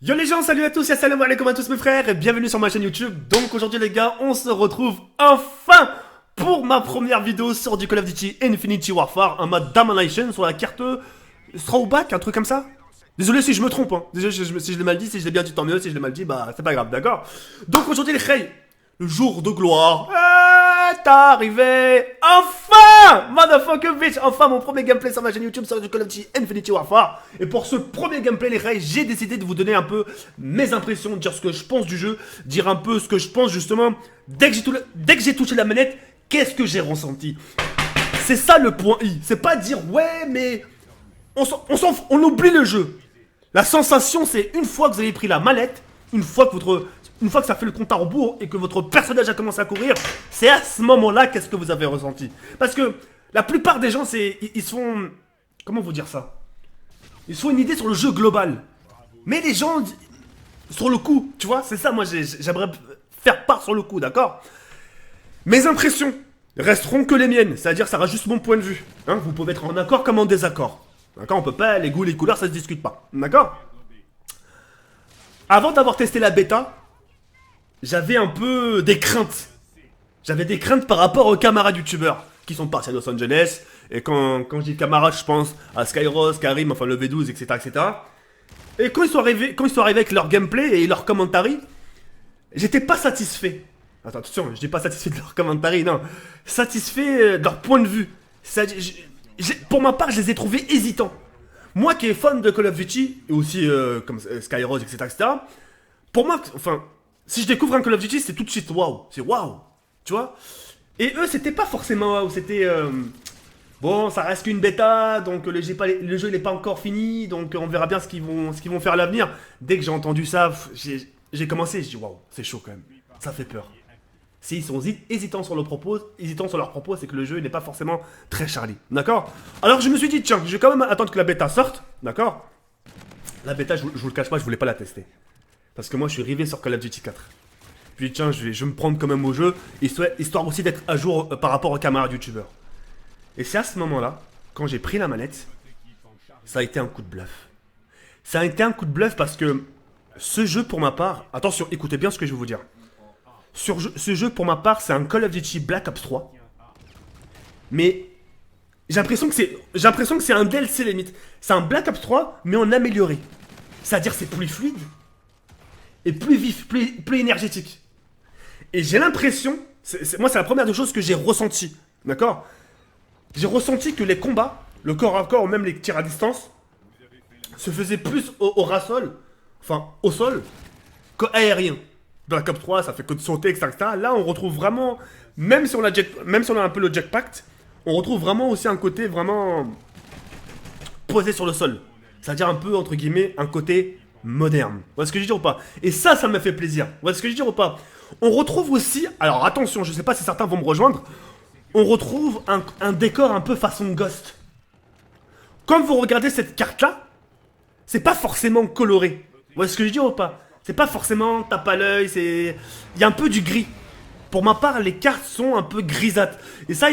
Yo les gens, salut à tous et assalamu alaikum à tous mes frères et bienvenue sur ma chaîne YouTube. Donc aujourd'hui les gars, on se retrouve enfin pour ma première vidéo sur du Call of Duty Infinity Warfare en mode Domination sur la carte Throwback, un truc comme ça. Désolé si je me trompe, hein. Désolé si je l'ai mal dit, si je l'ai bien dit tant mieux, si je l'ai mal dit, bah c'est pas grave, d'accord. Donc aujourd'hui les frères, le jour de gloire est arrivé. Enfin, motherfucker bitch, enfin mon premier gameplay sur ma chaîne YouTube sur du Call of Duty Infinity Warfare. Et pour ce premier gameplay les frères, j'ai décidé de vous donner un peu mes impressions, dire ce que je pense du jeu, dire un peu ce que je pense justement. Dès que j'ai touché la manette, qu'est-ce que j'ai ressenti? C'est ça le point I. C'est pas dire ouais mais on oublie le jeu. La sensation c'est une fois que vous avez pris la manette, une fois que ça fait le compte à rebours et que votre personnage a commencé à courir, c'est à ce moment-là qu'est-ce que vous avez ressenti. Parce que la plupart des gens, ils se font... Comment vous dire ça? Ils se font une idée sur le jeu global. Mais les gens, sur le coup, tu vois, c'est ça, moi j'aimerais faire part sur le coup, d'accord? Mes impressions resteront que les miennes, c'est-à-dire ça reste juste mon point de vue. Hein, vous pouvez être en accord comme en désaccord. D'accord? On peut pas, les goûts, les couleurs, ça se discute pas. D'accord? Avant d'avoir testé la bêta, j'avais un peu des craintes. J'avais des craintes par rapport aux camarades youtubeurs qui sont partis à Los Angeles. Et quand je dis camarades, je pense à Skyros, Karim, enfin le V12, etc. etc. Et quand ils sont arrivés avec leur gameplay et leur commentary, j'étais pas satisfait. Attends, attention, je dis pas satisfait de leur commentary, non. Satisfait de leur point de vue. Pour ma part, je les ai trouvés hésitants. Moi qui est fan de Call of Duty, et aussi comme Skyros, etc., etc., pour moi, enfin, si je découvre un Call of Duty, c'est tout de suite waouh. C'est waouh. Tu vois? Et eux, c'était pas forcément waouh. C'était. Bon, ça reste qu'une bêta, donc le jeu il est pas encore fini, donc on verra bien ce qu'ils vont faire à l'avenir. Dès que j'ai entendu ça, j'ai commencé, je dis waouh, c'est chaud quand même. Ça fait peur. S'ils sont hésitants sur leur propos, c'est que le jeu n'est pas forcément très Charlie. D'accord? Alors je me suis dit, tiens, je vais quand même attendre que la bêta sorte. D'accord? La bêta, je vous le cache pas, je voulais pas la tester. Parce que moi, je suis arrivé sur Call of Duty 4. Puis tiens, je vais me prendre quand même au jeu, histoire aussi d'être à jour par rapport aux camarades youtubeurs. Et c'est à ce moment-là, quand j'ai pris la manette, ça a été un coup de bluff. Ça a été un coup de bluff parce que ce jeu, pour ma part, attention, écoutez bien ce que je vais vous dire. Ce jeu, pour ma part, c'est un Call of Duty Black Ops 3. Mais j'ai l'impression que c'est un DLC limite. C'est un Black Ops 3, mais en amélioré. C'est-à-dire c'est plus fluide et plus vif, plus énergétique. Et j'ai l'impression, moi c'est la première des choses que j'ai ressenti, d'accord? J'ai ressenti que les combats, le corps à corps ou même les tirs à distance, se faisaient plus au ras-sol, enfin au sol, qu'aérien. Black Ops 3, ça fait que de sauter, etc., etc. Là, on retrouve vraiment, même si on a un peu le jetpack, on retrouve vraiment aussi un côté vraiment posé sur le sol. C'est-à-dire un peu, entre guillemets, un côté moderne. Vous voyez ce que je veux dire ou pas? Et ça me fait plaisir. Vous voyez ce que je veux dire ou pas? On retrouve aussi, alors attention, je sais pas si certains vont me rejoindre, on retrouve un décor un peu façon Ghost. Quand vous regardez cette carte-là, c'est pas forcément coloré. Vous voyez ce que je veux dire ou pas? C'est pas forcément tape à l'œil, c'est... Il y a un peu du gris. Pour ma part, les cartes sont un peu grisâtres. Et ça,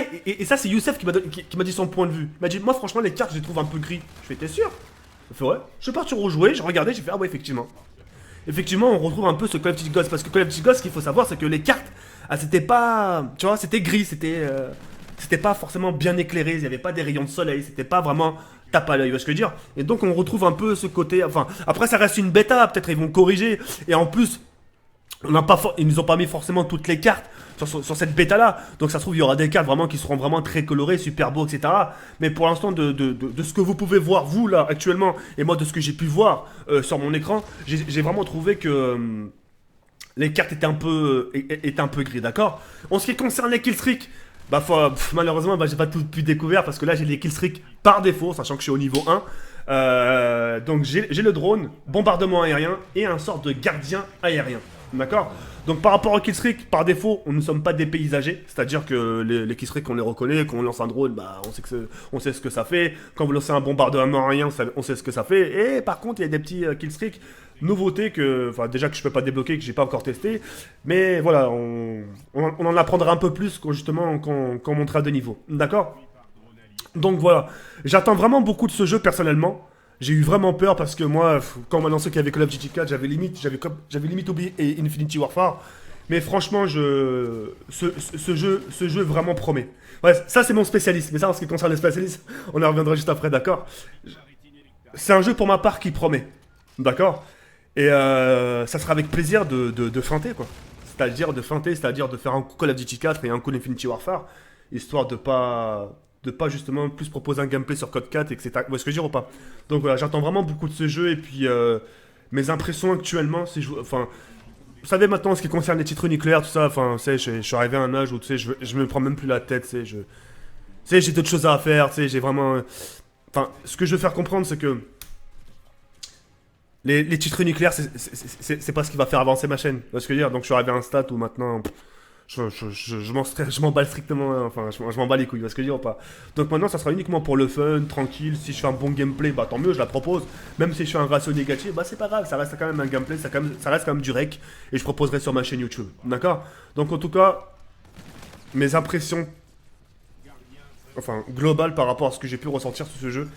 c'est Youssef qui m'a dit son point de vue. Il m'a dit, moi franchement, les cartes, je les trouve un peu gris. Je fais, t'es sûr? Il fait, ouais. Je suis parti rejouer, j'ai regardé, j'ai fait, ah ouais, effectivement. Effectivement, on retrouve un peu ce Call of Duty Ghost. Parce que Call of Duty Ghost, ce qu'il faut savoir, c'est que les cartes, c'était pas... Tu vois, c'était gris, c'était pas forcément bien éclairé, il n'y avait pas des rayons de soleil, c'était pas vraiment tape à l'œil, tu vois ce que je veux dire? Et donc on retrouve un peu ce côté, enfin, après ça reste une bêta, peut-être ils vont corriger, et en plus, ils nous ont pas mis forcément toutes les cartes sur cette bêta là, donc ça se trouve il y aura des cartes vraiment qui seront vraiment très colorées, super beaux, etc. Mais pour l'instant, de ce que vous pouvez voir vous là actuellement, et moi de ce que j'ai pu voir sur mon écran, j'ai vraiment trouvé que... les cartes étaient un peu gris, d'accord? En ce qui concerne les killstreaks, bah malheureusement j'ai pas tout pu découvrir parce que là j'ai les killstreaks par défaut, sachant que je suis au niveau 1. Donc j'ai le drone, bombardement aérien et un sort de gardien aérien, d'accord? Donc par rapport aux killstreaks, par défaut, nous ne sommes pas dépaysagés, c'est-à-dire que les killstreaks on les reconnaît, quand on lance un drone, bah on sait ce que ça fait, quand vous lancez un bombardement aérien, on sait ce que ça fait, et par contre il y a des petits killstreaks, nouveautés déjà que je peux pas débloquer, que j'ai pas encore testé, mais voilà, on en apprendra un peu plus justement quand on montera de niveau, d'accord? Donc voilà, j'attends vraiment beaucoup de ce jeu personnellement. J'ai eu vraiment peur parce que moi, quand on m'a annoncé qu'il y avait Call of Duty 4, j'avais limite oublié Infinity Warfare. Mais franchement, ce jeu vraiment promet. Ouais, ça c'est mon spécialiste. Mais ça, en ce qui concerne les spécialistes, on en reviendra juste après, d'accord? C'est un jeu pour ma part qui promet, d'accord? Et ça sera avec plaisir de feinter, quoi. C'est-à-dire de feinter, c'est-à-dire de faire un coup Call of Duty 4 et un coup Infinity Warfare, histoire de pas justement plus proposer un gameplay sur Code 4, etc. Vous voyez ce que je veux dire ou pas? Donc voilà, j'attends vraiment beaucoup de ce jeu et puis mes impressions actuellement, c'est enfin, vous savez maintenant en ce qui concerne les titres nucléaires, tout ça, enfin, tu sais, je suis arrivé à un âge où tu sais, je me prends même plus la tête, tu sais, j'ai d'autres choses à faire, tu sais, j'ai vraiment, enfin, ce que je veux faire comprendre, c'est que les titres nucléaires, c'est pas ce qui va faire avancer ma chaîne. Tu vois ce que je veux dire? Donc je suis arrivé à un stade où maintenant, je m'en bats strictement, hein, enfin, je m'en bats les couilles, parce que je veux dire ou pas. Donc maintenant, ça sera uniquement pour le fun, tranquille. Si je fais un bon gameplay, bah tant mieux, je la propose. Même si je fais un ratio négatif, bah c'est pas grave, ça reste quand même un gameplay, ça reste quand même du rec, et je proposerai sur ma chaîne YouTube. D'accord? Donc en tout cas, mes impressions, enfin globales par rapport à ce que j'ai pu ressentir sur ce jeu,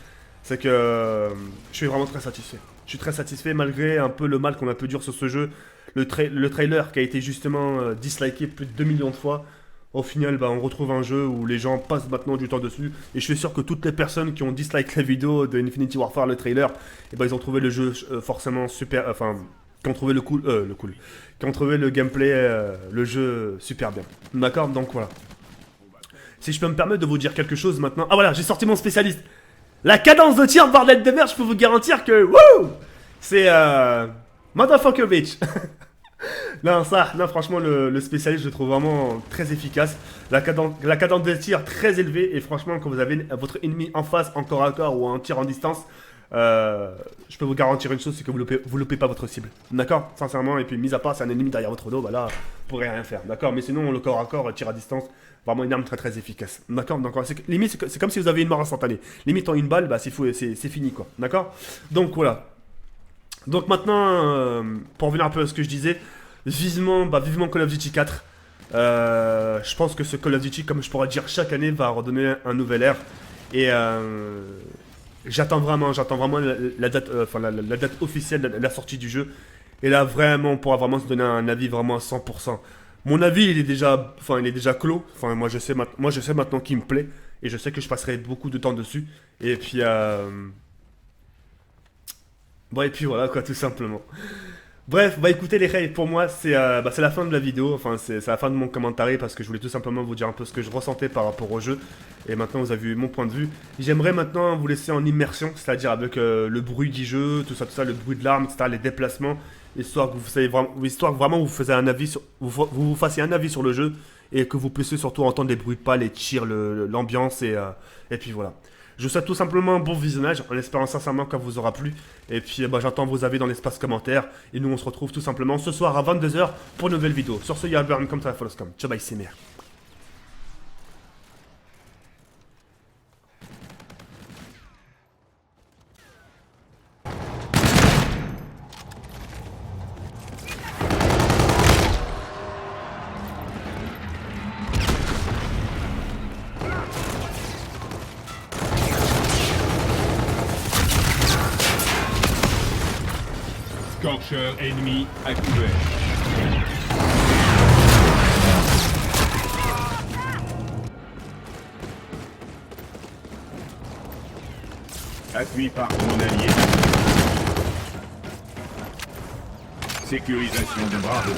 c'est que je suis vraiment très satisfait. Je suis très satisfait malgré un peu le mal qu'on a pu dire sur ce jeu. Le trailer qui a été justement disliké plus de 2 millions de fois. Au final, bah, on retrouve un jeu où les gens passent maintenant du temps dessus. Et je suis sûr que toutes les personnes qui ont disliké la vidéo de Infinity Warfare, le trailer, et bah, ils ont trouvé le jeu forcément super. Enfin, qui ont trouvé le cool. Qui ont trouvé le gameplay, le jeu super bien. D'accord? Donc voilà. Si je peux me permettre de vous dire quelque chose maintenant. Ah voilà, j'ai sorti mon spécialiste. La cadence de tir, bordel de merde, je peux vous garantir que... Wouh! C'est... Motherfucker bitch. Non, ça, là, franchement, le spécialiste, je le trouve vraiment très efficace. La cadence de tir très élevée. Et franchement, quand vous avez votre ennemi en face, en corps à corps ou en tir en distance, je peux vous garantir une chose, c'est que vous loupez pas votre cible. D'accord? Sincèrement. Et puis, mis à part, c'est un ennemi derrière votre dos, bah là, vous pourrez rien faire. D'accord? Mais sinon, le corps à corps, tir à distance, vraiment une arme très très efficace. D'accord? Donc, limite, c'est comme si vous avez une mort instantanée. Limite, en une balle, bah, c'est fini, quoi. D'accord? Donc, voilà. Donc, maintenant, pour revenir un peu à ce que je disais, vivement Call of Duty 4. Je pense que ce Call of Duty, comme je pourrais dire chaque année, va redonner un nouvel air. Et j'attends vraiment la date, la date officielle de la sortie du jeu. Et là, vraiment, on pourra vraiment se donner un avis vraiment à 100%. Mon avis, il est déjà clos. Enfin, moi, je sais maintenant qu'il me plaît. Et je sais que je passerai beaucoup de temps dessus. Et puis, bon, et puis voilà, quoi, tout simplement. Bref, bah écoutez les gars, pour moi c'est la fin de la vidéo, enfin c'est la fin de mon commentaire parce que je voulais tout simplement vous dire un peu ce que je ressentais par rapport au jeu. Et maintenant vous avez vu mon point de vue. J'aimerais maintenant vous laisser en immersion, c'est-à-dire avec le bruit du jeu, tout ça, le bruit de l'arme, etc., les déplacements, histoire que histoire que vraiment vous fassiez un avis sur, vous fassiez un avis sur le jeu et que vous puissiez surtout entendre les bruits de pas, les tirs, l'ambiance et puis voilà. Je vous souhaite tout simplement un bon visionnage, en espérant sincèrement que ça vous aura plu. Et puis bah, j'attends vos avis dans l'espace commentaire. Et nous on se retrouve tout simplement ce soir à 22h pour une nouvelle vidéo. Sur ce, il y a Albert comme ça, Foloscom. Ciao, bye, c'est merde. Scorcher ennemi à couvert. Appui par mon allié. Sécurisation de Bravo.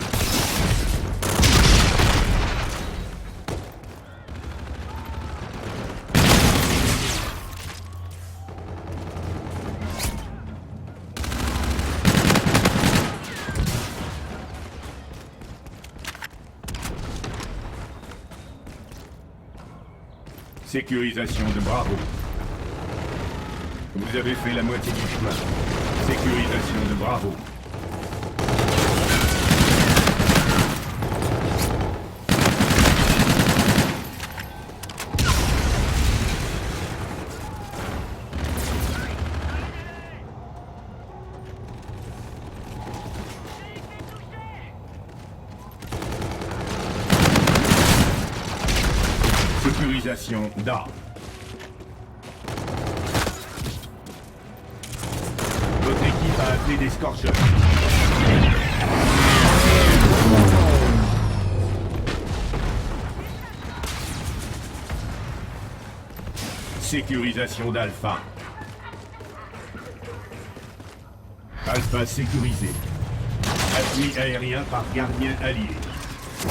Sécurisation de Bravo. Vous avez fait la moitié du chemin. Sécurisation de Bravo. Sécurisation d'A. Portée des Scorchers. Sécurisation d'Alpha. Alpha sécurisé. Appui aérien par gardien allié.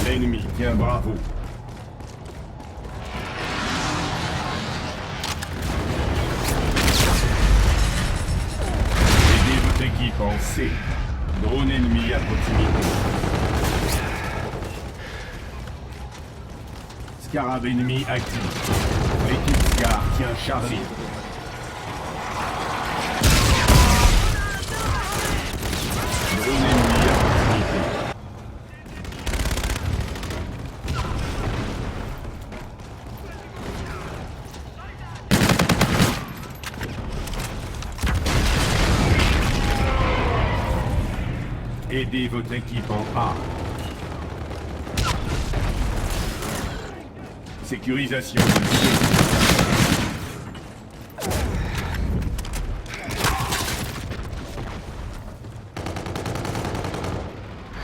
L'ennemi tient Bravo. Aidez votre équipe en C. Drone ennemi à proximité. Scarab ennemi actif. L'équipe Scar tient Charlie. Drone ennemi à proximité. Aidez votre équipe en A. Sécurisation de C.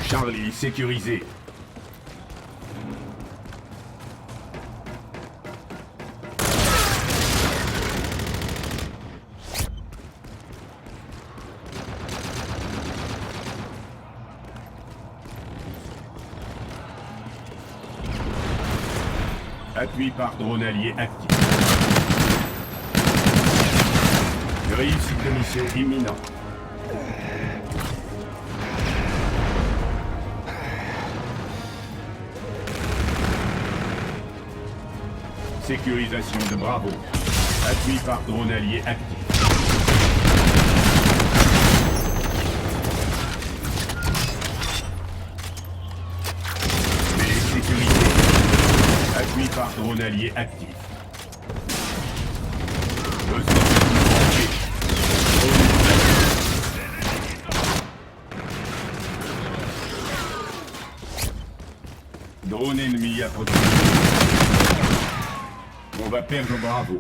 Charlie sécurisé. Appui par drone allié actif. Réussite de mission imminente. Sécurisation de Bravo. Appui par drone allié actif. Mais sécurisé. Appui par drone allié actif. Besoin de drone ennemi à protéger. On va perdre Bravo.